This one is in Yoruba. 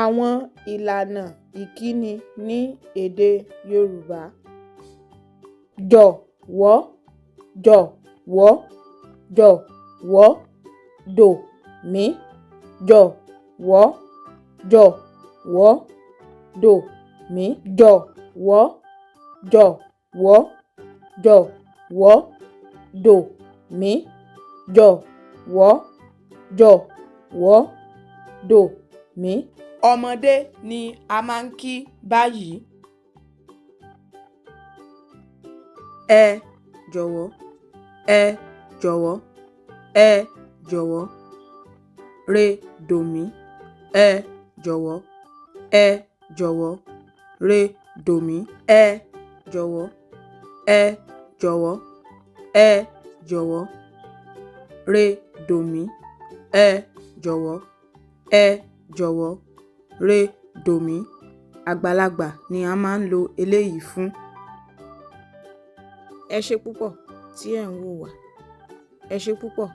Àwọn ìlànà ìkíni ní èdè Yorùbá. Jọ̀wọ́, jọ̀wọ́, jọ̀wọ́, dò mí, jọ̀wọ́, jọ̀wọ́, dò mí, jọ̀wọ́, jọ̀wọ́, jọ̀wọ́, dò mí, jọ̀wọ́, jọ̀wọ́, dò mí. Ọmọdé ni a máa ń kí báyìí. Ẹ jọ̀wọ́, ẹ jọ̀wọ́, ẹ jọ̀wọ́, re dò mí, ẹ jọ̀wọ́, ẹ jọ̀wọ́, re dò mí, ẹ jọ̀wọ́, ẹ jọ̀wọ́, ẹ jọ̀wọ́, re dò mí, ẹ jọ̀wọ́, ẹ jọ̀wọ́, re dò mí. Àgbàlagbà ni a máa ń lo eléyìí fún. Ẹ ṣé púpọ̀ tí ẹ̀ ń wò wá. Ẹ ṣé púpọ̀.